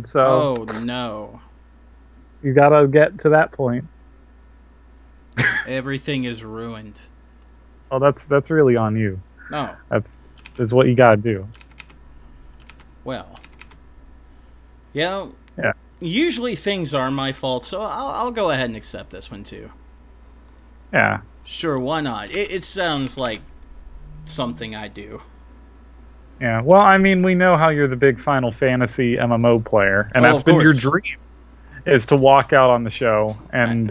dungeon, so Oh no. you gotta get to that point. Everything is ruined. Oh, that's really on you. No. That's what you gotta do. Well. Yeah. Yeah. Usually things are my fault, so I'll go ahead and accept this one too. Yeah. Sure, why not? It sounds like something I do. Yeah. Well, I mean, we know how you're the big Final Fantasy MMO player, and Oh, that's of been your course. dream, is to walk out on the show and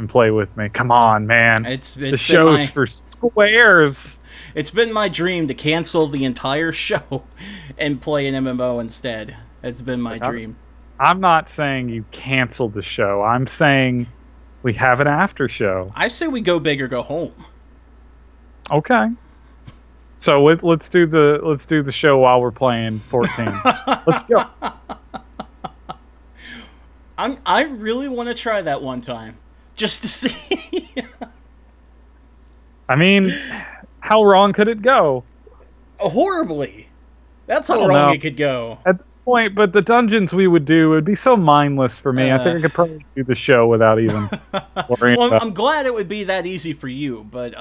play with me. Come on, man. It's The been show's for squares. it's been my dream to cancel the entire show and play an MMO instead. It's been my dream. I'm not saying you cancel the show. I'm saying we have an after show. I say we go big or go home. Okay. So let's do the show while we're playing 14. Let's go. I really want to try that one time, just to see. I mean, how wrong could it go? Horribly. That's I how don't wrong know. it could go. At this point, but the dungeons we would do would be so mindless for me. I think I could probably do the show without even worrying Well, about I'm glad it would be that easy for you, but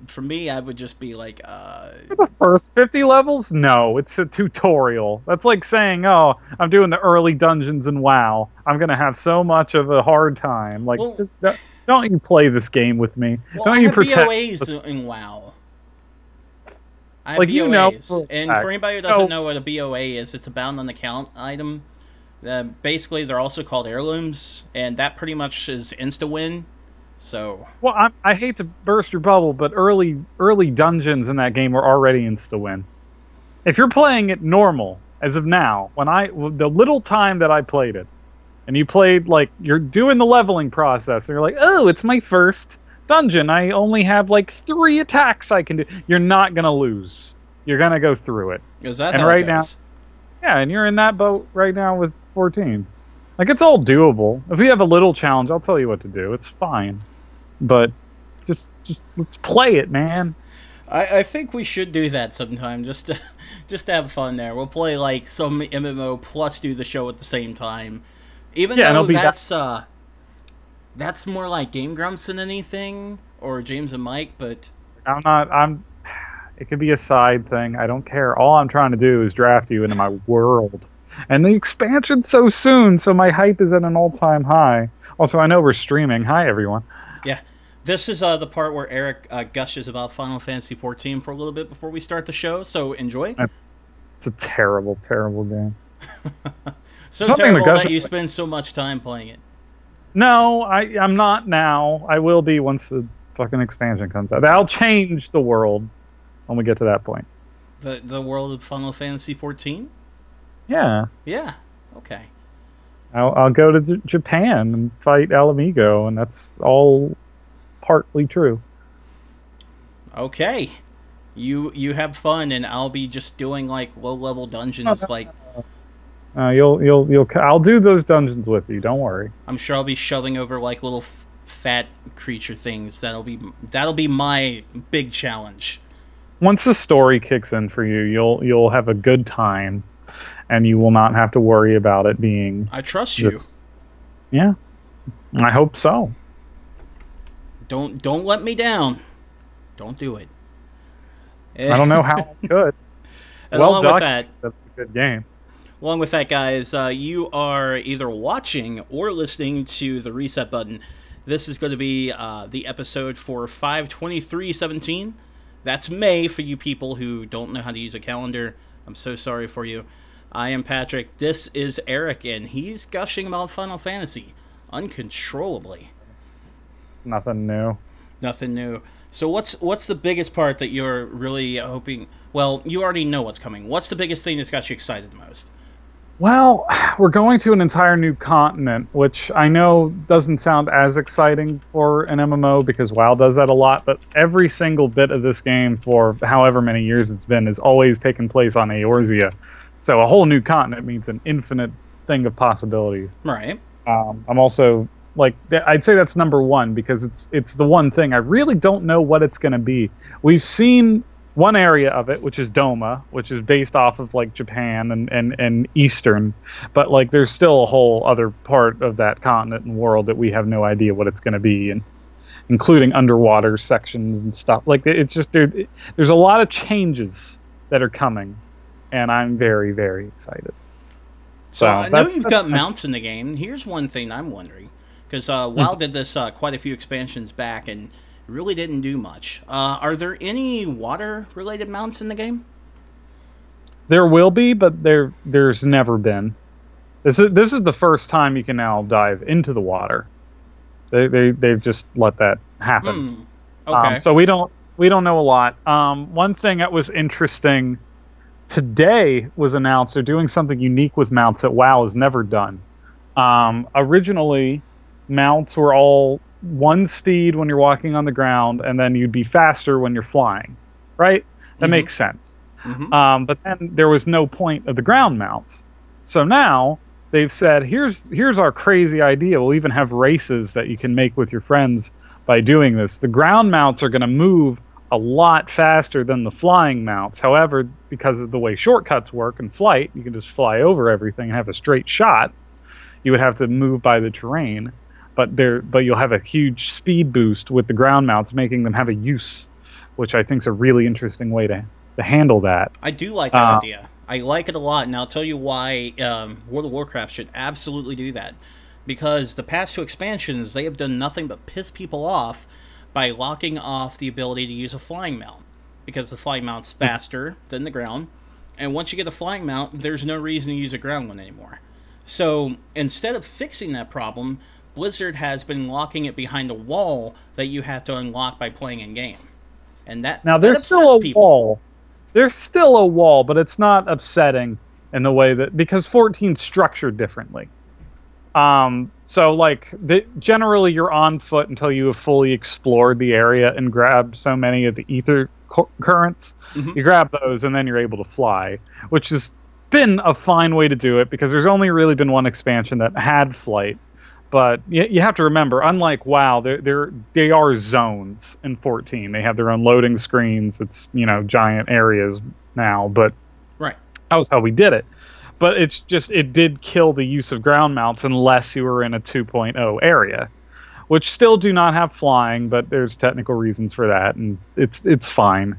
for me, I would just be like, the first 50 levels. No, it's a tutorial. That's like saying, "Oh, I'm doing the early dungeons in WoW. I'm gonna have so much of a hard time." Like, Well- just don't you play this game with me? well, Don't I you have protect? BOAs in WoW. I have Like, BOAs, you know for a and fact. for anybody who doesn't know what a BOA is, it's a bound on account item. Basically, they're also called heirlooms, and that pretty much is insta-win. So, Well, I hate to burst your bubble, but early dungeons in that game were already insta-win. If you're playing it normal, as of now, the little time that I played it, and you played, like, you're doing the leveling process, and you're like, oh, it's my first dungeon. I only have, like, 3 attacks I can do. You're not going to lose. You're going to go through it. is that And how right it now- goes? Yeah, and you're in that boat right now with 14. Like, it's all doable. If we have a little challenge, I'll tell you what to do. It's fine. But just let's play it, man. I think we should do that sometime, just to have fun there. We'll play like some MMO plus do the show at the same time. Even Yeah, and though it'll be that's more like Game Grumps than anything, or James and Mike, but It could be a side thing. I don't care. All I'm trying to do is draft you into my world. And the expansion's so soon, so my hype is at an all-time high. Also, I know we're streaming. Hi, everyone. yeah. This is the part where Eric gushes about Final Fantasy XIV for a little bit before we start the show, so enjoy. It's a terrible, terrible game. So something terrible that that doesn't- you spend so much time playing it. No, I'm not now. I will be once the fucking expansion comes out. That'll change the world when we get to that point. The world of Final Fantasy XIV? Yeah. Yeah. Okay. I'll go to Japan and fight Alamigo, and that's all partly true. Okay. You have fun, and I'll be just doing like low-level dungeons. Like I'll do those dungeons with you. Don't worry. I'm sure I'll be shoving over like little fat creature things. That'll be my big challenge. Once the story kicks in for you, you'll have a good time, and you will not have to worry about it being. I trust you. Yeah, I hope so. Don't let me down. Don't do it. I don't know how I could. And Well along with done. that, That's a good game. Along with that, guys, you are either watching or listening to the reset button. This is going to be the episode for 5/23/17. That's May for you people who don't know how to use a calendar. I'm so sorry for you. I am Patrick. This is Eric, and he's gushing about Final Fantasy uncontrollably. Nothing new. Nothing new. So what's the biggest part that you're really hoping? Well, you already know what's coming. What's the biggest thing that's got you excited the most? Well, we're going to an entire new continent, which I know doesn't sound as exciting for an MMO because WoW does that a lot, but every single bit of this game for however many years it's been has always taken place on Eorzea. So a whole new continent means an infinite thing of possibilities. Right. I'm also, like, I'd say that's number one because it's the one thing. I really don't know what it's going to be. We've seen one area of it, which is Doma, which is based off of like Japan and Eastern, but like there's still a whole other part of that continent and world that we have no idea what it's going to be, and including underwater sections and stuff. Like it's just there's a lot of changes that are coming, and I'm very, very excited. So I know you've got mounts in the game. Here's one thing I'm wondering, because WoW did this quite a few expansions back and really didn't do much. Are there any water-related mounts in the game? There will be, but there's never been. This is the first time you can now dive into the water. They've just let that happen. Okay. So we don't know a lot. One thing that was interesting today was announced. They're doing something unique with mounts that WoW has never done. Originally, mounts were all one speed when you're walking on the ground, and then you'd be faster when you're flying, right? That makes sense. But then there was no point of the ground mounts. So now they've said, here's our crazy idea. We'll even have races that you can make with your friends by doing this. The ground mounts are going to move a lot faster than the flying mounts. However, because of the way shortcuts work in flight, you can just fly over everything and have a straight shot. You would have to move by the terrain. But you'll have a huge speed boost with the ground mounts, making them have a use, which I think is a really interesting way to handle that. I do like that idea. I like it a lot, and I'll tell you why World of Warcraft should absolutely do that. Because the past two expansions, they have done nothing but piss people off by locking off the ability to use a flying mount. Because the flying mount's faster than the ground, and once you get a flying mount, there's no reason to use a ground one anymore. So instead of fixing that problem, Blizzard has been locking it behind a wall that you have to unlock by playing in game, and there's still a wall. There's still a wall, but it's not upsetting in the way that because 14's structured differently. So like generally you're on foot until you have fully explored the area and grabbed so many of the ether currents. You grab those and then you're able to fly, which has been a fine way to do it because there's only really been one expansion that had flight. But you have to remember, unlike WoW, they are zones in 14. They have their own loading screens. It's, giant areas now, but right. That was how we did it. But it's just, it did kill the use of ground mounts unless you were in a 2.0 area, which still do not have flying, but there's technical reasons for that, and it's fine.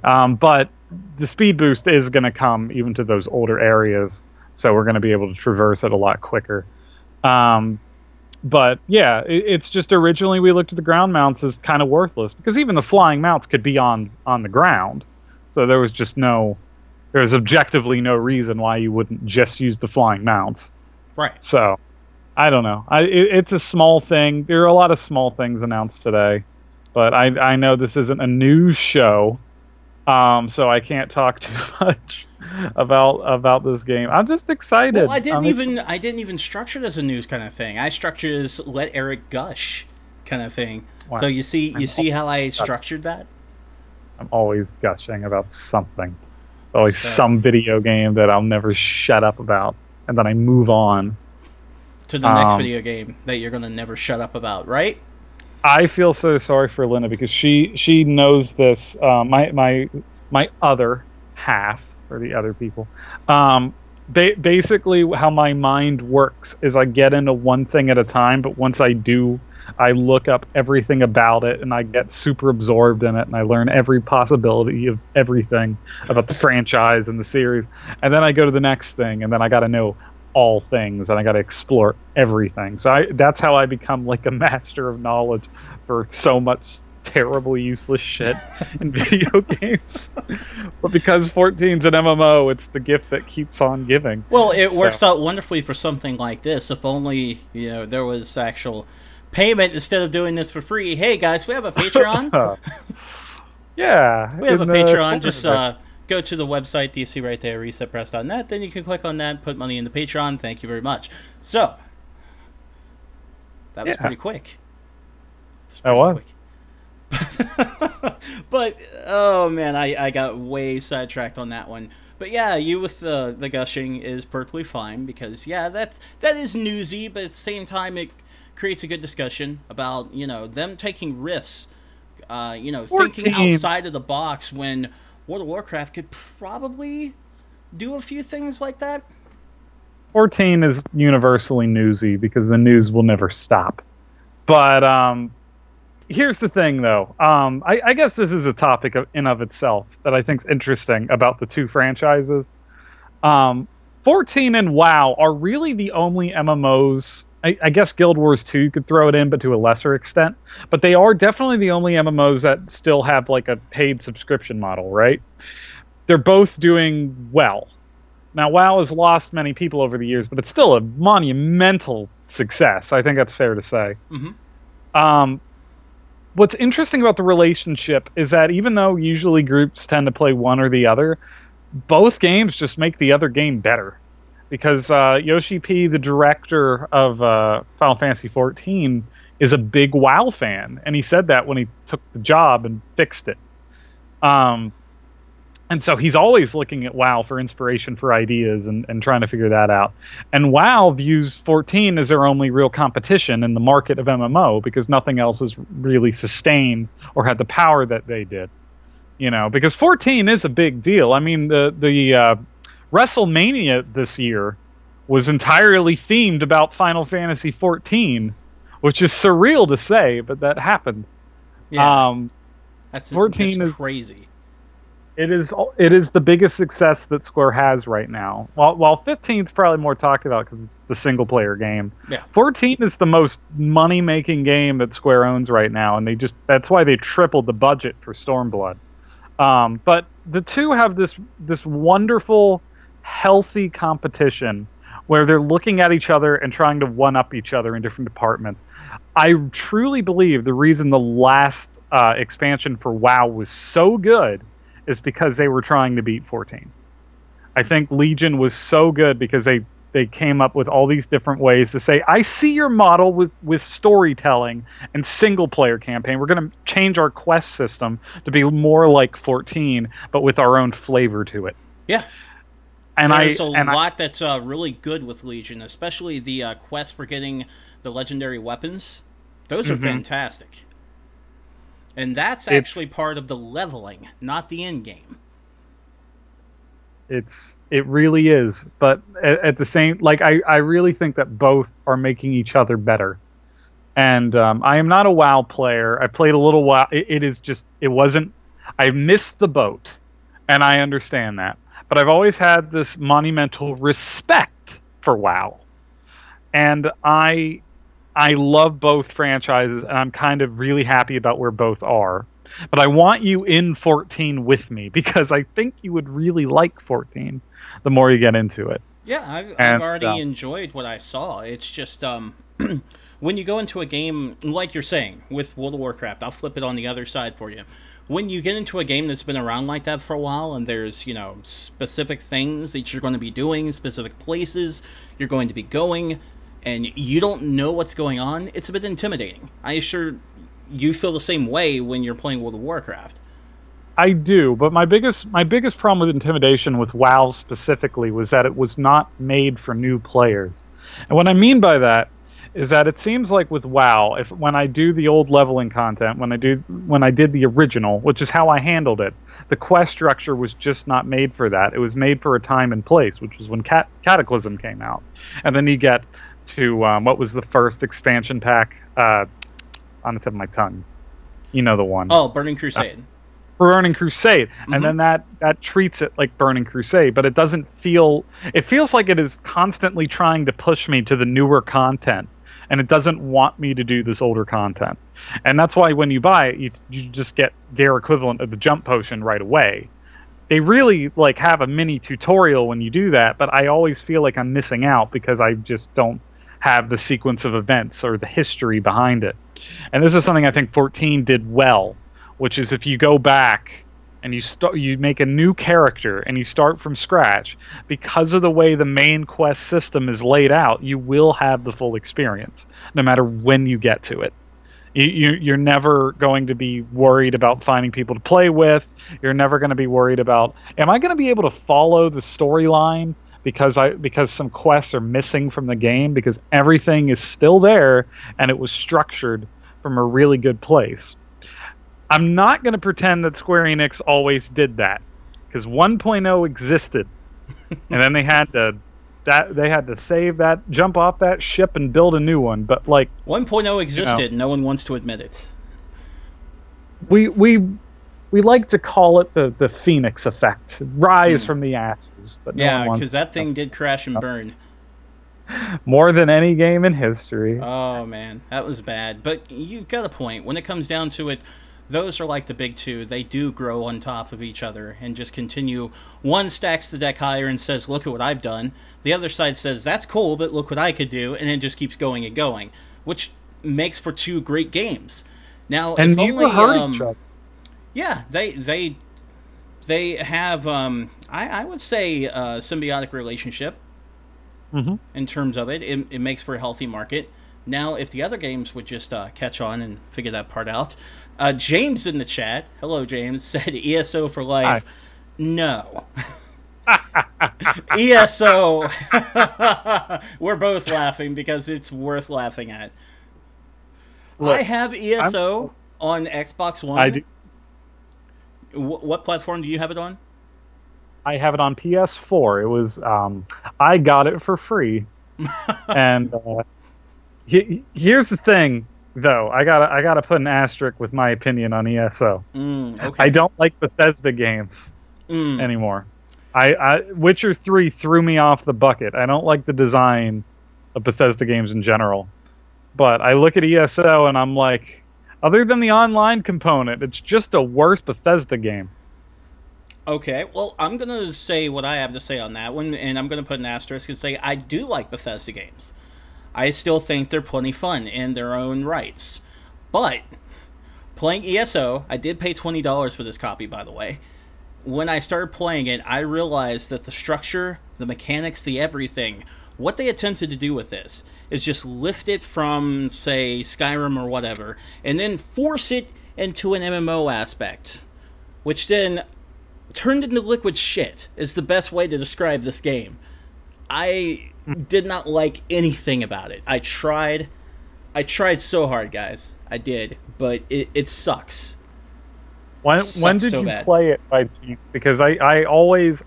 But the speed boost is going to come even to those older areas, so we're going to be able to traverse it a lot quicker. But yeah, it's just originally we looked at the ground mounts as kind of worthless because even the flying mounts could be on the ground. So there was objectively no reason why you wouldn't just use the flying mounts. Right. So I don't know. It's a small thing. There are a lot of small things announced today, but I know this isn't a news show, so I can't talk too much about this game. I'm just excited. Well, I didn't even structure it as a news kind of thing. I structured it as let Eric gush kind of thing. Wow. So you see how I structured that? I'm always gushing about something. Always some video game that I'll never shut up about, and then I move on to the next video game that you're going to never shut up about, right? I feel so sorry for Lena because she knows this. My other half, for the other people. Basically, how my mind works is I get into one thing at a time, but once I do, I look up everything about it, and I get super absorbed in it, and I learn every possibility of everything about the franchise and the series, and then I go to the next thing, and then I got to know all things, and I got to explore everything. So that's how I become like a master of knowledge for so much terribly useless shit in video games. But because 14's an MMO, it's the gift that keeps on giving. Well, it works out wonderfully for something like this. If only there was actual payment instead of doing this for free. Hey guys, we have a Patreon. Yeah, we have a Patreon. Just go to the website you see right there, resetpress.net. Then you can click on that, put money in the Patreon. Thank you very much. So that was pretty quick. That was. But oh man, I got way sidetracked on that one. But yeah, you with the gushing is perfectly fine because that is newsy, but at the same time it creates a good discussion about them taking risks, thinking outside of the box when World of Warcraft could probably do a few things like that. 14 is universally newsy because the news will never stop. But here's the thing, though. I guess this is a topic in of itself that I think is interesting about the two franchises. 14 and WoW are really the only MMOs. I guess Guild Wars 2 could throw it in, but to a lesser extent. But they are definitely the only MMOs that still have like a paid subscription model, right? They're both doing well. Now, WoW has lost many people over the years, but it's still a monumental success. I think that's fair to say. Mm-hmm. What's interesting about the relationship is that even though usually groups tend to play one or the other, both games just make the other game better. Because Yoshi P, the director of Final Fantasy XIV, is a big WoW fan, and he said that when he took the job and fixed it. And so he's always looking at WoW for inspiration for ideas and trying to figure that out. And WoW views 14 as their only real competition in the market of MMO because nothing else has really sustained or had the power that they did. You know, because 14 is a big deal. I mean, the WrestleMania this year was entirely themed about Final Fantasy XIV, which is surreal to say, but that happened. Yeah, that's 14 is crazy. It is the biggest success that Square has right now. While 15 is probably more talked about because it's the single player game. Yeah. 14 is the most money making game that Square owns right now, and that's why they tripled the budget for Stormblood. But the two have this wonderful, healthy competition where they're looking at each other and trying to one-up each other in different departments. I truly believe the reason the last expansion for WoW was so good is because they were trying to beat 14. I think Legion was so good because they came up with all these different ways to say, I see your model with storytelling and single-player campaign. We're going to change our quest system to be more like 14, but with our own flavor to it. Yeah. And there's a lot that's really good with Legion, especially the quest for getting the legendary weapons. Those are fantastic. And that's actually part of the leveling, not the end game. It really is, but at the same, like I really think that both are making each other better. And I am not a WoW player. I played a little WoW. I missed the boat, and I understand that. But I've always had this monumental respect for WoW, and I love both franchises, and I'm kind of really happy about where both are. But I want you in 14 with me, because I think you would really like 14 the more you get into it. Yeah, I've already enjoyed what I saw. It's just, when you go into a game, like you're saying, with World of Warcraft, I'll flip it on the other side for you. When you get into a game that's been around like that for a while, and there's, you know, specific things that you're going to be doing, specific places you're going to be going, and you don't know what's going on, it's a bit intimidating. I assure you feel the same way when you're playing World of Warcraft. I do, but my biggest problem with intimidation with WoW specifically was that it was not made for new players. And what I mean by that is that it seems like with WoW, when I do the old leveling content, when I did the original, which is how I handled it, the quest structure was just not made for that. It was made for a time and place, which was when Cataclysm came out. And then you get to what was the first expansion pack on the tip of my tongue. You know the one. Oh, Burning Crusade. Burning Crusade. And then that treats it like Burning Crusade, but it doesn't feel... It feels like it is constantly trying to push me to the newer content, and it doesn't want me to do this older content. And that's why when you buy it, you just get their equivalent of the jump potion right away. They really like have a mini tutorial when you do that, but I always feel like I'm missing out because I just don't have the sequence of events or the history behind it. And this is something I think 14 did well, which is if you go back and you make a new character and you start from scratch, because of the way the main quest system is laid out, you will have the full experience, no matter when you get to it. You're never going to be worried about finding people to play with. You're never going to be worried about, am I going to be able to follow the storyline because some quests are missing from the game, because everything is still there and it was structured from a really good place. I'm not going to pretend that Square Enix always did that. because 1.0 existed, and then they had to save that, jump off that ship, and build a new one. But like 1.0 existed, no one wants to admit it. We like to call it the Phoenix effect, rise from the ashes. But yeah, because that thing did crash and burn. More than any game in history. Oh man, that was bad. But you got a point. When it comes down to it, those are like the big two. They do grow on top of each other and just continue. One stacks the deck higher and says, look at what I've done. The other side says, that's cool, but look what I could do. And it just keeps going and going, which makes for two great games. Now, and if neither only, hurt each other. Yeah, they have, I would say, a symbiotic relationship. In terms of it. It makes for a healthy market. Now, if the other games would just catch on and figure that part out. James in the chat, hello James, said ESO for life. Hi. No. ESO. We're both laughing because it's worth laughing at. Look, I have ESO on Xbox One. I do. What platform do you have it on? I have it on PS4. It was I got it for free, and here's the thing, though. I gotta put an asterisk with my opinion on ESO. Okay. I don't like Bethesda games anymore. Witcher 3 threw me off the bucket. I don't like the design of Bethesda games in general, but I look at ESO and I'm like, other than the online component, it's just a worse Bethesda game. Okay, well, I'm going to say what I have to say on that one, and I'm going to put an asterisk and say I do like Bethesda games. I still think they're plenty fun in their own rights. But, playing ESO, I did pay $20 for this copy, by the way. When I started playing it, I realized that the structure, the mechanics, the everything, what they attempted to do with this is just lift it from, say, Skyrim or whatever, and then force it into an MMO aspect, which then turned into liquid shit is the best way to describe this game. I did not like anything about it. I tried so hard, guys. I did, but it sucks. When did you play it by chance? Because I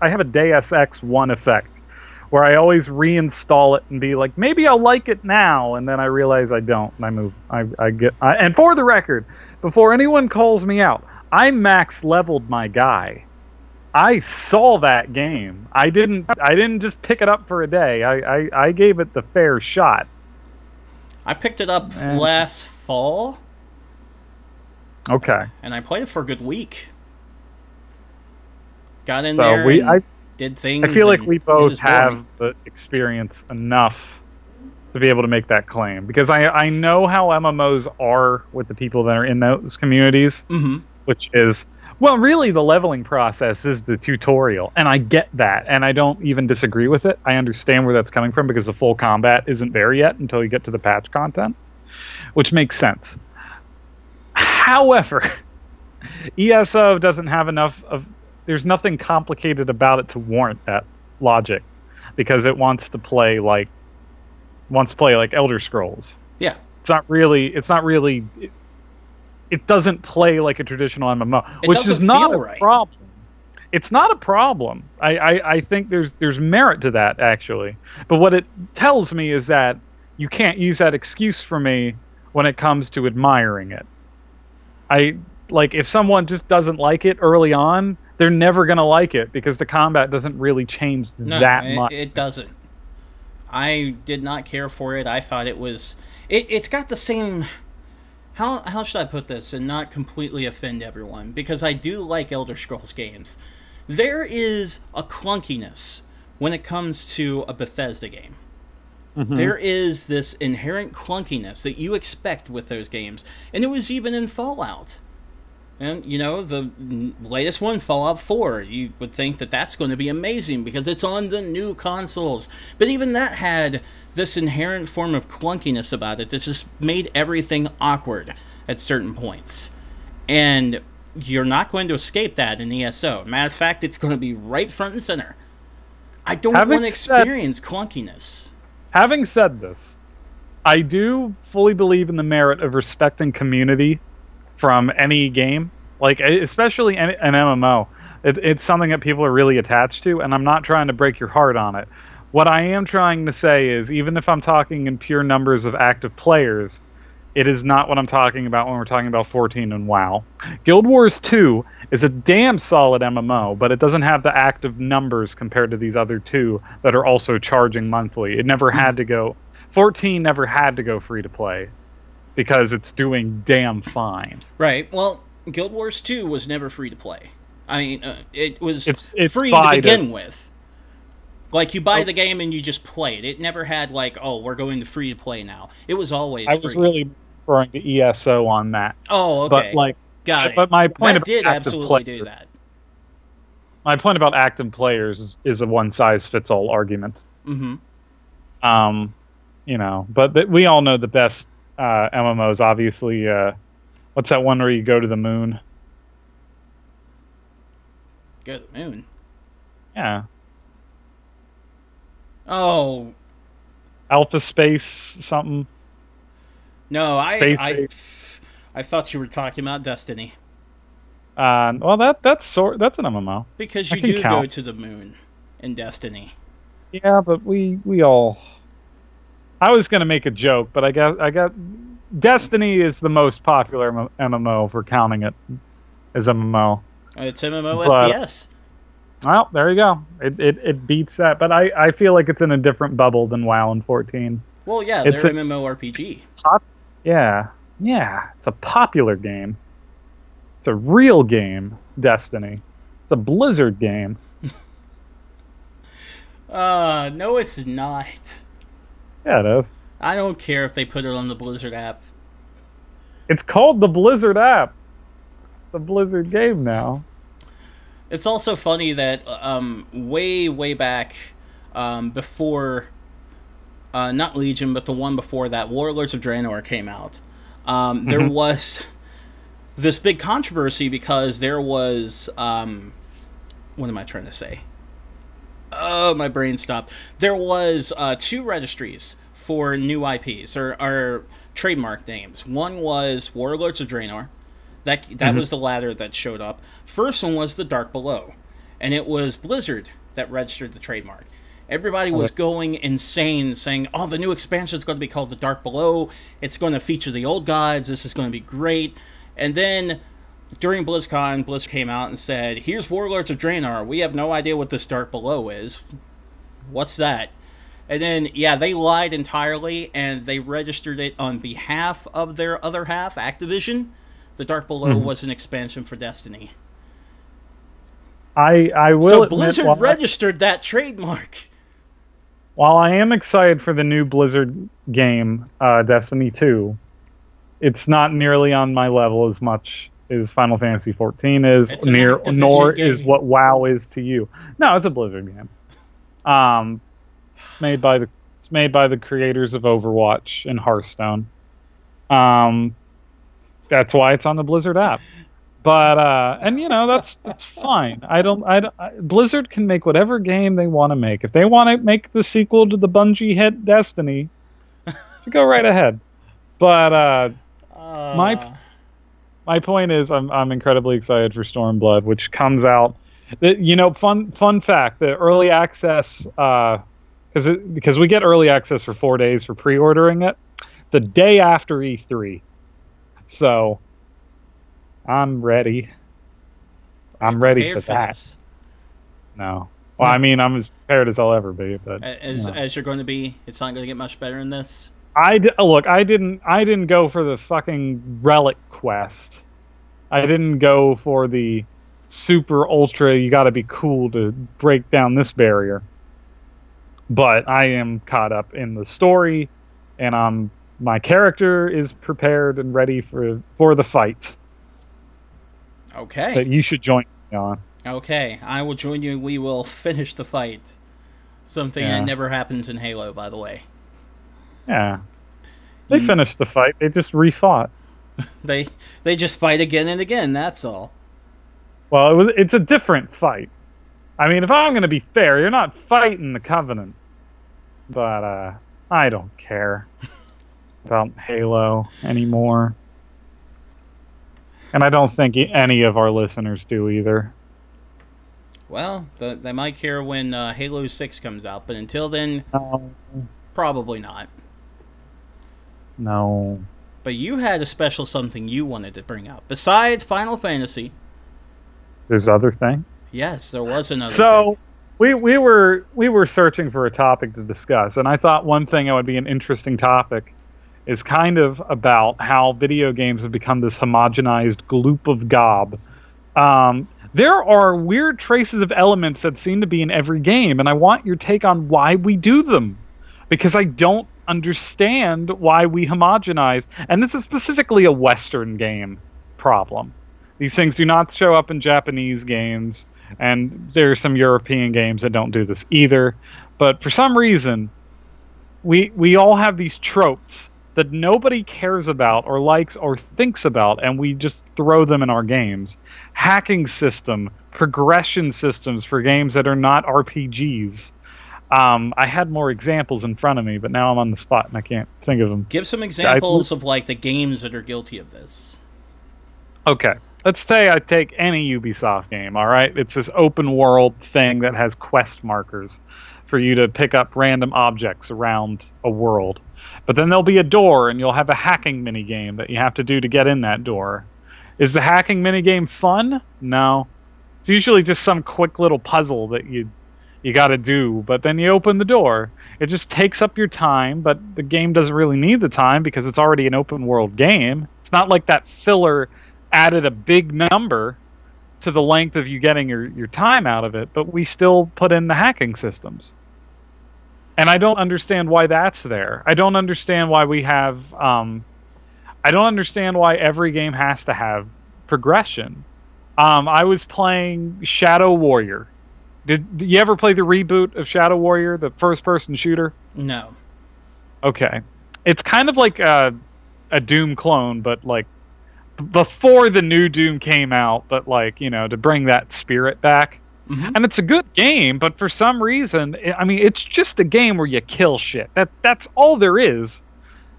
have a Deus Ex 1 effect where I always reinstall it and be like, maybe I'll like it now, and then I realize I don't, and I move. And for the record, before anyone calls me out, I max leveled my guy. I saw that game. I didn't just pick it up for a day. I gave it the fair shot. I picked it up last fall. Okay. And I played it for a good week. Got in there and did things. I feel like we both have the experience enough to be able to make that claim. Because I know how MMOs are with the people that are in those communities. Which is... Well, really, the leveling process is the tutorial, and I get that, and I don't even disagree with it. I understand where that's coming from, because the full combat isn't there yet until you get to the patch content, which makes sense. However, ESO doesn't have enough of... There's nothing complicated about it to warrant that logic, because it wants to play like Elder Scrolls. Yeah. It's not really... It doesn't play like a traditional MMO, which is not a problem. It's not a problem. I think there's merit to that, actually. But what it tells me is that you can't use that excuse for me when it comes to admiring it. If someone just doesn't like it early on, they're never going to like it because the combat doesn't really change that much. It doesn't. I did not care for it. I thought it was... It's got the same... How should I put this and not completely offend everyone? Because I do like Elder Scrolls games. There is a clunkiness when it comes to a Bethesda game. There is this inherent clunkiness that you expect with those games. And it was even in Fallout. And, you know, the latest one, Fallout 4, you would think that that's going to be amazing because it's on the new consoles. But even that had this inherent form of clunkiness about it that just made everything awkward at certain points. And you're not going to escape that in ESO. Matter of fact, it's going to be right front and center. I don't want to experience clunkiness. Having said this, I do fully believe in the merit of respecting community from any game, like especially an MMO. It's something that people are really attached to, and I'm not trying to break your heart on it. What I am trying to say is, even if I'm talking in pure numbers of active players, it is not what I'm talking about when we're talking about 14 and WoW. Guild Wars 2 is a damn solid MMO, but it doesn't have the active numbers compared to these other two that are also charging monthly. It never had to go... 14 never had to go free to play because it's doing damn fine. Right. Well, Guild Wars 2 was never free to play. I mean, it was it's free to begin with. Like, you buy the game and you just play it. It never had, like, oh, we're going to free to play now. It was always free. I was really referring to ESO on that. Oh, okay. But, like, got it. But my point that about did active absolutely players, do that. My point about active players is a one-size-fits-all argument. Mm-hmm. You know, but we all know the best MMOs, obviously. What's that one where you go to the moon? Go to the moon? Yeah. Oh. Alpha Space something? No, I thought you were talking about Destiny. Well, that's an MMO. Because you do go to the moon in Destiny. Yeah, but we all... I was going to make a joke, but I got Destiny is the most popular MMO if we're counting it as MMO. It's MMO FPS. Well, there you go. It beats that, but I feel like it's in a different bubble than WoW and 14. Well, yeah, they're MMORPG. Yeah, it's a popular game. It's a real game, Destiny. It's a Blizzard game. No, it's not. Yeah, it is. I don't care if they put it on the Blizzard app. It's called the Blizzard app. It's a Blizzard game now. It's also funny that way back before, not Legion, but the one before that, Warlords of Draenor came out, there was this big controversy because there was... what am I trying to say? Oh, my brain stopped. There was 2 registries for new IPs, or trademark names. One was Warlords of Draenor. That was the latter that showed up. First one was The Dark Below. And it was Blizzard that registered the trademark. Everybody was going insane, saying, oh, the new expansion is going to be called The Dark Below. It's going to feature the old gods. This is going to be great. And then... during BlizzCon, Blizzard came out and said, here's Warlords of Draenor. We have no idea what this Dark Below is. What's that? And then, yeah, they lied entirely, and they registered it on behalf of their other half, Activision. The Dark Below was an expansion for Destiny. I will So admit, Blizzard registered that trademark. While I am excited for the new Blizzard game, Destiny 2, it's not nearly on my level as much as Final Fantasy 14 is, nor is what WoW is to you. No, it's a Blizzard game. It's made by the creators of Overwatch and Hearthstone. That's why it's on the Blizzard app. But and you know that's fine. Blizzard can make whatever game they want to make. If they want to make the sequel to the Bungie hit Destiny, go right ahead. But my point is, I'm incredibly excited for Stormblood, which comes out. You know, fun fact: the early access, because we get early access for 4 days for pre-ordering it, the day after E3. So, I'm ready. I'm ready for that. No, well, I mean, I'm as prepared as I'll ever be. But as you're going to be, it's not going to get much better than this. Look, I didn't go for the fucking relic quest. I didn't go for the super ultra, you gotta be cool to break down this barrier. But I am caught up in the story, and my character is prepared and ready for the fight. Okay. That you should join me on. Okay, I will join you and we will finish the fight. Something that never happens in Halo, by the way. Yeah. They finished the fight. They just refought. They just fight again and again, that's all. Well, it's a different fight. I mean, if I'm going to be fair, you're not fighting the Covenant. But I don't care about Halo anymore. And I don't think any of our listeners do either. Well, they might care when Halo 6 comes out, but until then, No. probably not. No. But you had a special something you wanted to bring up. Besides Final Fantasy. There's other things. Yes, there was another So thing. we were searching for a topic to discuss, and I thought one thing that would be an interesting topic is kind of about how video games have become this homogenized gloop of gob. There are weird traces of elements that seem to be in every game, and I want your take on why we do them. Because I don't understand why we homogenize. And this is specifically a Western game problem. These things do not show up in Japanese games, and there are some European games that don't do this either. But for some reason, we all have these tropes that nobody cares about or likes or thinks about, and we just throw them in our games. Hacking system, progression systems for games that are not RPGs. I had more examples in front of me, but now I'm on the spot and I can't think of them. Give some examples of like the games that are guilty of this. Okay. Let's say I take any Ubisoft game, all right? It's this open world thing that has quest markers for you to pick up random objects around a world. But then there'll be a door, and you'll have a hacking minigame that you have to do to get in that door. Is the hacking minigame fun? No. It's usually just some quick little puzzle that you got to do, but then you open the door. It just takes up your time, but the game doesn't really need the time because it's already an open world game. It's not like that filler added a big number to the length of you getting your time out of it, but we still put in the hacking systems. And I don't understand why that's there. I don't understand why we have... I don't understand why every game has to have progression. I was playing Shadow Warrior. Did you ever play the reboot of Shadow Warrior, the first-person shooter? No. Okay. It's kind of like a Doom clone, but like before the new Doom came out, but like, you know, to bring that spirit back. Mm-hmm. And it's a good game, but for some reason, I mean, it's just a game where you kill shit. That's all there is.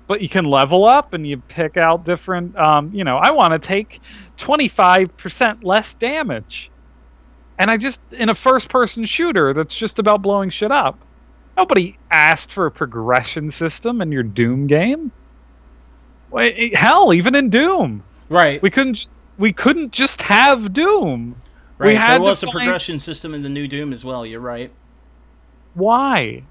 But you can level up and you pick out different, you know, I want to take 25% less damage. And I just, in a first-person shooter that's just about blowing shit up. Nobody asked for a progression system in your Doom game. Wait, hell, even in Doom. Right. We couldn't just have Doom. Right, there was a progression system in the new Doom as well, you're right. Why?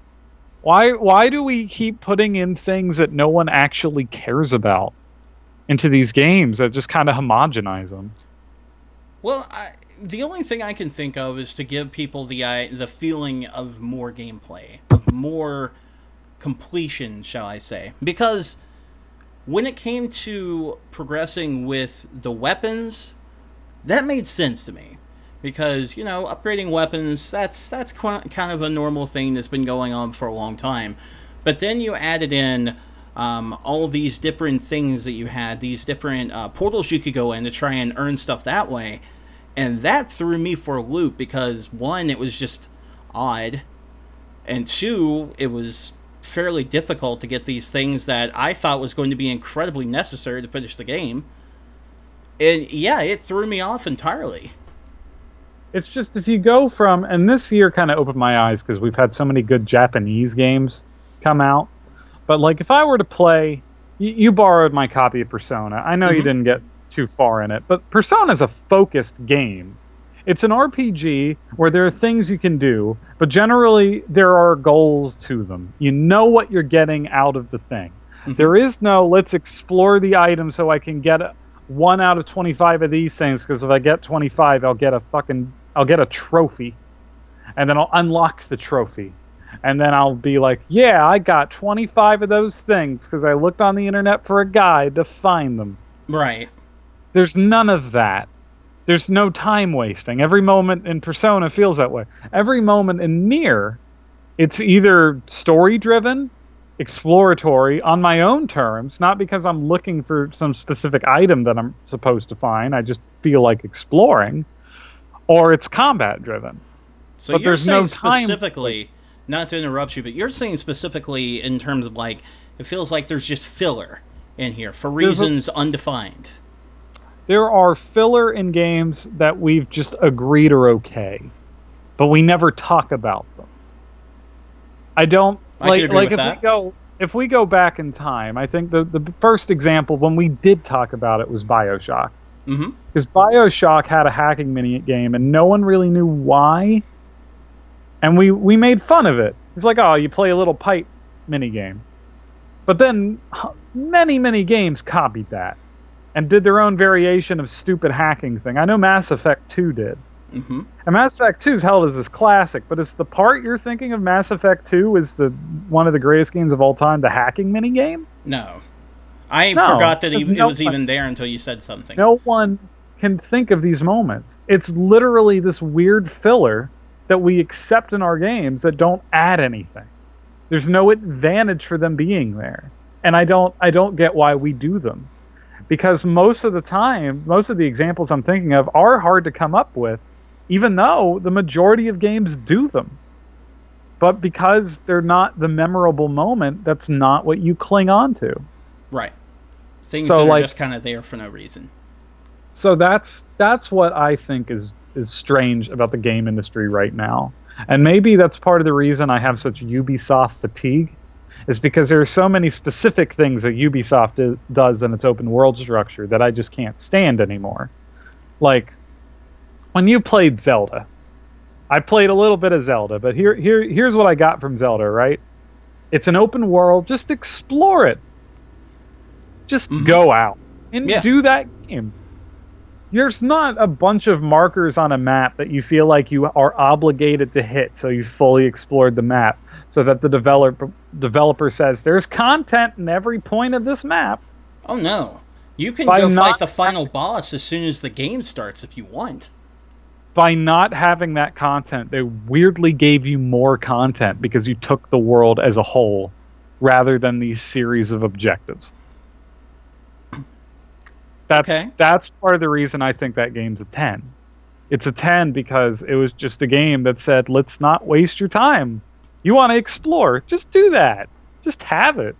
Why do we keep putting in things that no one actually cares about into these games that just kind of homogenize them? Well, the only thing I can think of is to give people the feeling of more gameplay, of more completion, shall I say. Because when it came to progressing with the weapons, that made sense to me. Because, you know, upgrading weapons, that's kind of a normal thing that's been going on for a long time. But then you added in all these different things that you had, these different portals you could go in to try and earn stuff that way. And that threw me for a loop because, one, it was just odd. And two, it was fairly difficult to get these things that I thought was going to be incredibly necessary to finish the game. And yeah, it threw me off entirely. It's just if you go from, and this year kind of opened my eyes because we've had so many good Japanese games come out. But like if I were to play, you borrowed my copy of Persona. I know you didn't get too far in it, but Persona is a focused game. It's an RPG where there are things you can do, but generally there are goals to them. You know what you're getting out of the thing. There is no, let's explore the item so I can get 1 out of 25 of these things, because if I get 25, I'll get a trophy, and then I'll unlock the trophy, and then I'll be like, yeah, I got 25 of those things because I looked on the internet for a guide to find them. Right. There's none of that. There's no time wasting. Every moment in Persona feels that way. Every moment in Nier, it's either story driven, exploratory, on my own terms, not because I'm looking for some specific item that I'm supposed to find. I just feel like exploring. Or it's combat driven. So but you're there's saying no time specifically, not to interrupt you, but you're saying specifically in terms of like, it feels like there's just filler in here for reasons undefined. There are filler in games that we've just agreed are okay. but we never talk about them. I don't I can agree with if that. if we go back in time, I think the first example when we did talk about it was BioShock. Mm-hmm. Because BioShock had a hacking mini game and no one really knew why. And we made fun of it. It's like, oh, you play a little pipe mini game. But then many games copied that and did their own variation of stupid hacking thing. I know Mass Effect 2 did. Mm-hmm. And Mass Effect 2 is held as this classic, but is the part you're thinking of Mass Effect 2 is one of the greatest games of all time, the hacking mini game? No. I No, forgot that it no was even there until you said something. No one can think of these moments. It's literally this weird filler that we accept in our games that don't add anything. There's no advantage for them being there. And I don't get why we do them. Because most of the time, most of the examples I'm thinking of are hard to come up with, even though the majority of games do them. But because they're not the memorable moment, that's not what you cling on to. Right. Things So, that are like- just kind of there for no reason. So that's what I think is strange about the game industry right now. And maybe that's part of the reason I have such Ubisoft fatigue, is because there are so many specific things that Ubisoft does in its open world structure that I just can't stand anymore. Like, when you played Zelda, I played a little bit of Zelda, but here's what I got from Zelda, right? It's an open world, just explore it. Just go out and do that game. There's not a bunch of markers on a map that you feel like you are obligated to hit so you fully explored the map, so that the developer says there's content in every point of this map. Oh no. You can By go fight not- the final boss as soon as the game starts if you want. By not having that content, they weirdly gave you more content because you took the world as a whole rather than these series of objectives. That's part of the reason I think that game's a 10. It's a 10 because it was just a game that said, let's not waste your time. You want to explore, just do that. Just have it.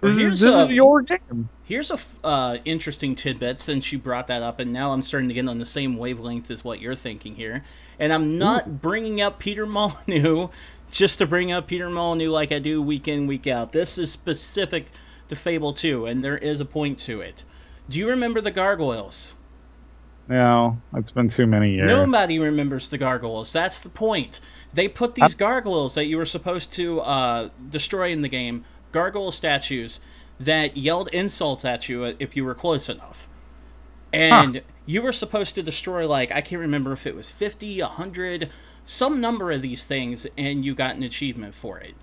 This is your game. Here's a interesting tidbit, since you brought that up, and now I'm starting to get on the same wavelength as what you're thinking here. And I'm not bringing up Peter Molyneux just to bring up Peter Molyneux like I do week in, week out. This is specific to Fable 2, and there is a point to it. Do you remember the gargoyles? No, it's been too many years. Nobody remembers the gargoyles. That's the point. They put these gargoyles that you were supposed to destroy in the game, gargoyle statues that yelled insults at you if you were close enough. And you were supposed to destroy, like, I can't remember if it was 50, 100, some number of these things, and you got an achievement for it.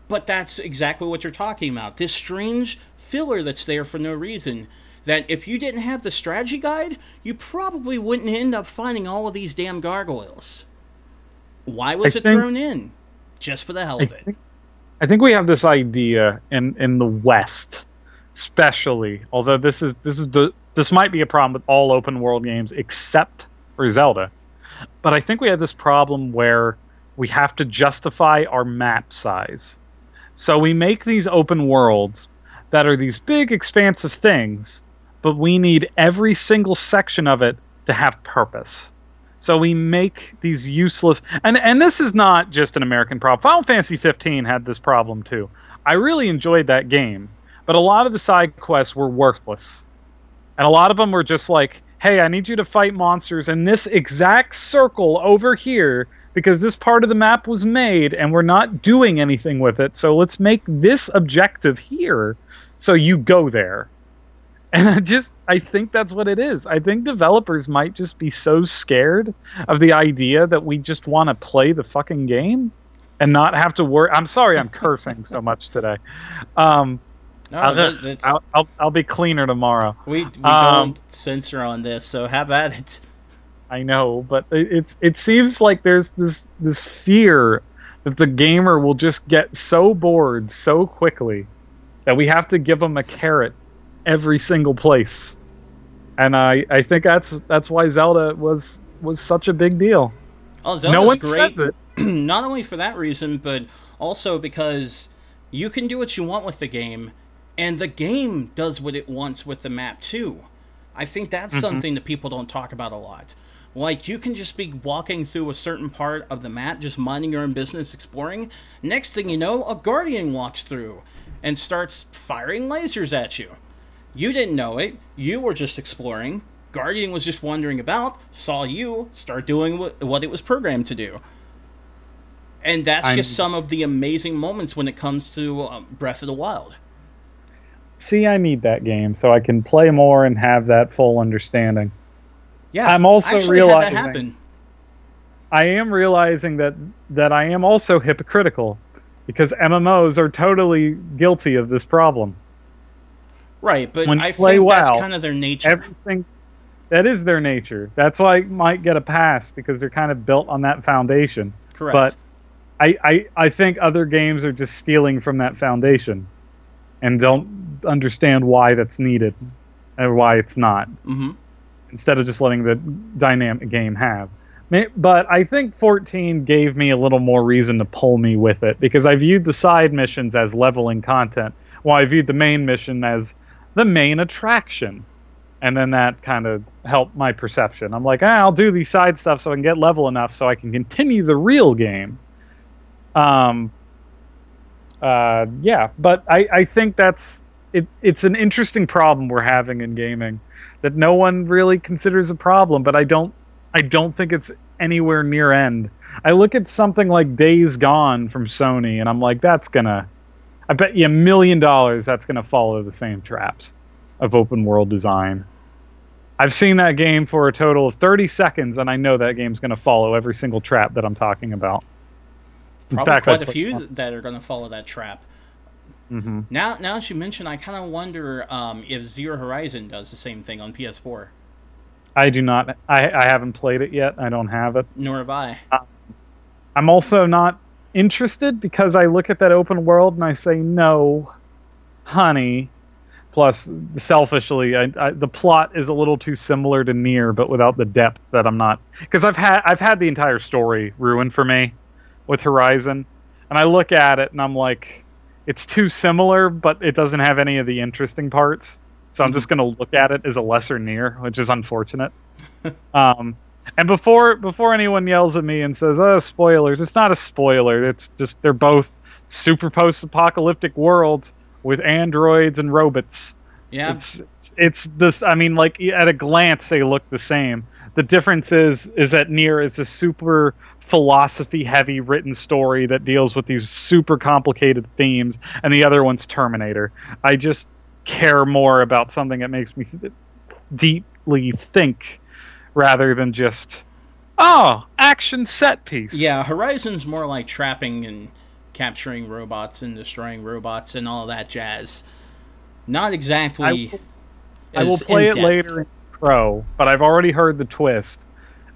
But that's exactly what you're talking about. This strange filler that's there for no reason, that if you didn't have the strategy guide, you probably wouldn't end up finding all of these damn gargoyles. Why was it thrown in? Just for the hell of it. I think we have this idea in the West, especially, although this might be a problem with all open world games except for Zelda. But I think we have this problem where we have to justify our map size. So we make these open worlds that are these big expansive things, but we need every single section of it to have purpose. So we make these useless... And this is not just an American problem. Final Fantasy 15 had this problem too. I really enjoyed that game, but a lot of the side quests were worthless. And a lot of them were just like, hey, I need you to fight monsters in this exact circle over here because this part of the map was made and we're not doing anything with it, so let's make this objective here so you go there. And I think that's what it is. I think developers might just be so scared of the idea that we just want to play the fucking game and not have to worry. I'm sorry I'm cursing so much today. No, I'll be cleaner tomorrow. We don't censor on this, so have at it. I know, but it seems like there's this fear that the gamer will just get so bored so quickly that we have to give them a carrot every single place. And I think that's why Zelda was such a big deal. Oh, Zelda's no one great. says it. Not only for that reason, but also because you can do what you want with the game, and the game does what it wants with the map too. I think that's something that people don't talk about a lot. Like, you can just be walking through a certain part of the map, just minding your own business, exploring. Next thing you know, a Guardian walks through and starts firing lasers at you. You didn't know it. You were just exploring. Guardian was just wandering about, saw you, start doing what it was programmed to do. And that's just some of the amazing moments when it comes to Breath of the Wild. See, I need that game so I can play more and have that full understanding. Yeah, I'm also realizing had that happen. I am realizing that I am also hypocritical because MMOs are totally guilty of this problem. Right, but I think that's kind of their nature. That is their nature. That's why it might get a pass because they're kind of built on that foundation. Correct. But I think other games are just stealing from that foundation and don't understand why that's needed or why it's not. Mm-hmm. Instead of just letting the dynamic game have. But I think 14 gave me a little more reason to pull me with it, because I viewed the side missions as leveling content, while I viewed the main mission as the main attraction. And then that kind of helped my perception. I'm like, I'll do these side stuff so I can get level enough so I can continue the real game. Yeah, but I think it's an interesting problem we're having in gaming that no one really considers a problem, but I don't think it's anywhere near end. I look at something like Days Gone from Sony, and I'm like, I bet you $1 million that's gonna follow the same traps of open world design. I've seen that game for a total of 30 seconds, and I know that game's gonna follow every single trap that I'm talking about. Probably quite a few that are gonna follow that trap. Mm-hmm. Now as you mention, I kind of wonder if Zero Horizon does the same thing on PS4. I do not. I haven't played it yet. I don't have it. Nor have I. I'm also not interested because I look at that open world and I say, no, honey. Plus, selfishly, the plot is a little too similar to Nier, but without the depth that I'm not. Because I've had the entire story ruined for me with Horizon, and I look at it and I'm like, it's too similar, but it doesn't have any of the interesting parts. So I'm just going to look at it as a lesser Nier, which is unfortunate. And before anyone yells at me and says, "Oh, spoilers," it's not a spoiler. It's just they're both super post-apocalyptic worlds with androids and robots. Yeah, it's this. I mean, like at a glance, they look the same. The difference is that Nier is a super philosophy-heavy written story that deals with these super complicated themes, and the other one's Terminator. I just care more about something that makes me deeply think rather than just action set piece. Yeah, Horizon's more like trapping and capturing robots and destroying robots and all that jazz. Not exactly. I will play it later in Pro, but I've already heard the twist,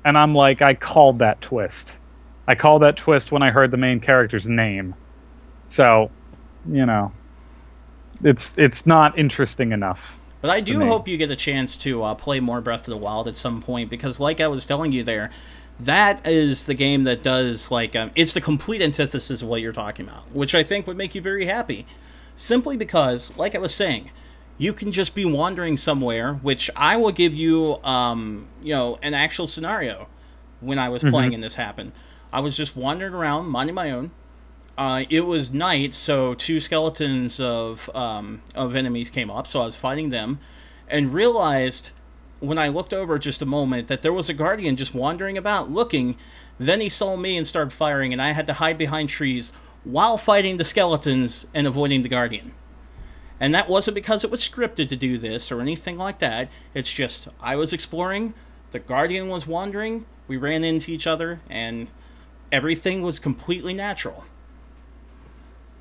and I'm like, I called that twist. I called that twist when I heard the main character's name. So, it's not interesting enough. But I do hope you get a chance to play more Breath of the Wild at some point, because like I was telling you there, that is the game that does, it's the complete antithesis of what you're talking about, which I think would make you very happy. Simply because, like I was saying, you can just be wandering somewhere, which I will give you, an actual scenario when I was playing and this happened. I was just wandering around, minding my own. It was night, so 2 skeletons of enemies came up, so I was fighting them, and realized when I looked over just a moment that there was a Guardian just wandering about looking. Then he saw me and started firing, and I had to hide behind trees while fighting the skeletons and avoiding the Guardian. And that wasn't because it was scripted to do this or anything like that. It's just I was exploring, the Guardian was wandering, we ran into each other, and everything was completely natural.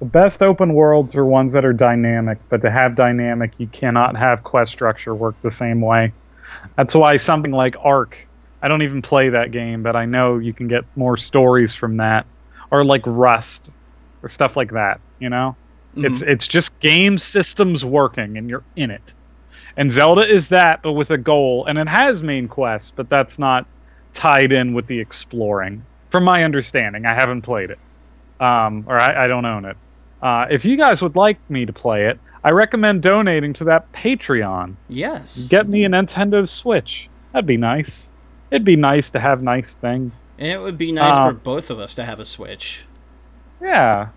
The best open worlds are ones that are dynamic, but to have dynamic, you cannot have quest structure work the same way. That's why something like Ark, I don't even play that game, but I know you can get more stories from that. Or like Rust, or stuff like that, It's just game systems working, and you're in it. And Zelda is that, but with a goal, and it has main quests, but that's not tied in with the exploring. From my understanding, I haven't played it. Or I don't own it. If you guys would like me to play it, I recommend donating to that Patreon. Yes. Get me a Nintendo Switch. That'd be nice. It'd be nice to have nice things. And it would be nice for both of us to have a Switch. Yeah.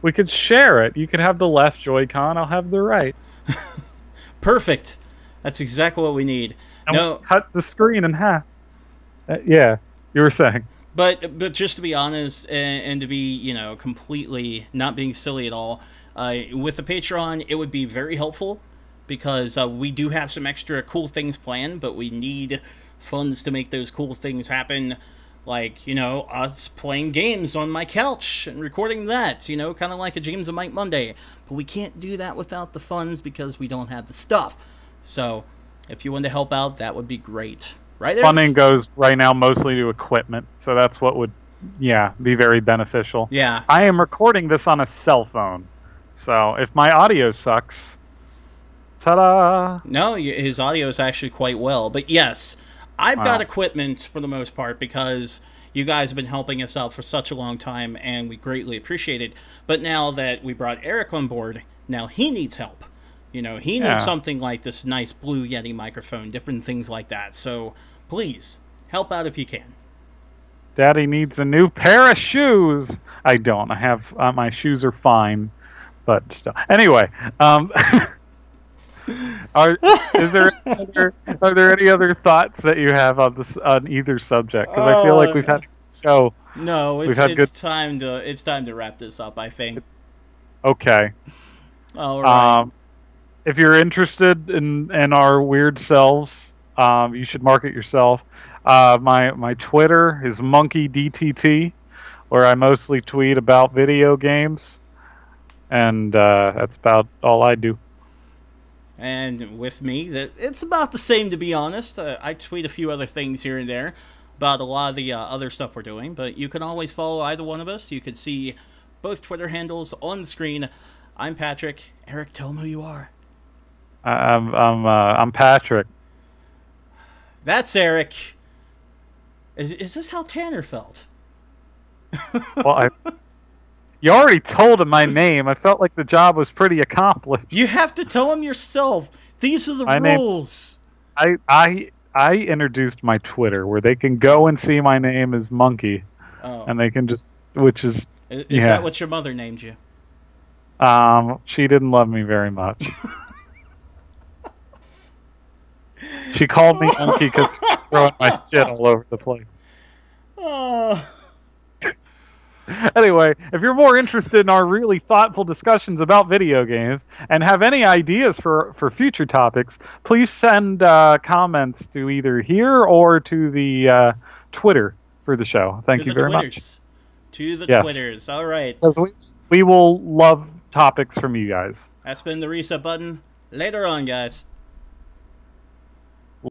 We could share it. You could have the left Joy-Con, I'll have the right. Perfect. That's exactly what we need. And we'll cut the screen in half. Yeah, you were saying. But just to be honest, and to be, you know, completely not being silly at all, with the Patreon, it would be very helpful because we do have some extra cool things planned, but we need funds to make those cool things happen. Like, you know, us playing games on my couch and recording that, you know, kind of like a James and Mike Monday. But we can't do that without the funds because we don't have the stuff. So, if you want to help out, that would be great. Right, Eric? Funding goes right now mostly to equipment, so that's what would, be very beneficial. Yeah. I am recording this on a cell phone, so if my audio sucks, ta-da! No, his audio is actually quite well. But yes, I've got equipment for the most part because you guys have been helping us out for such a long time, and we greatly appreciate it. But now that we brought Eric on board, now he needs help. You know, he needs something like this nice Blue Yeti microphone, different things like that. So, please, help out if you can. Daddy needs a new pair of shoes. I don't. I have, my shoes are fine, but still. Anyway, are there any other thoughts that you have on this, on either subject? Because I feel like we've had a show. No, it's time to wrap this up, I think. Okay. All right. If you're interested in our weird selves, you should market yourself. My Twitter is monkeydtt, where I mostly tweet about video games, and that's about all I do. And with me, it's about the same, to be honest. I tweet a few other things here and there about a lot of the other stuff we're doing, but you can always follow either one of us. You can see both Twitter handles on the screen. I'm Patrick. Eric, tell them who you are. I'm Patrick. That's Eric. Is this how Tanner felt? Well, you already told him my name. I felt like the job was pretty accomplished. You have to tell him yourself. These are the rules. I introduced my Twitter, where they can go and see my name is Monkey, and they can just, which is that what your mother named you? She didn't love me very much. She called me Monkey because she was throwing my shit all over the place. Anyway, if you're more interested in our really thoughtful discussions about video games and have any ideas for future topics, please send comments to either here or to the Twitter for the show. Thank you very much. To the Twitters. All right. We will love topics from you guys. That's been the Reset Button. Later on, guys.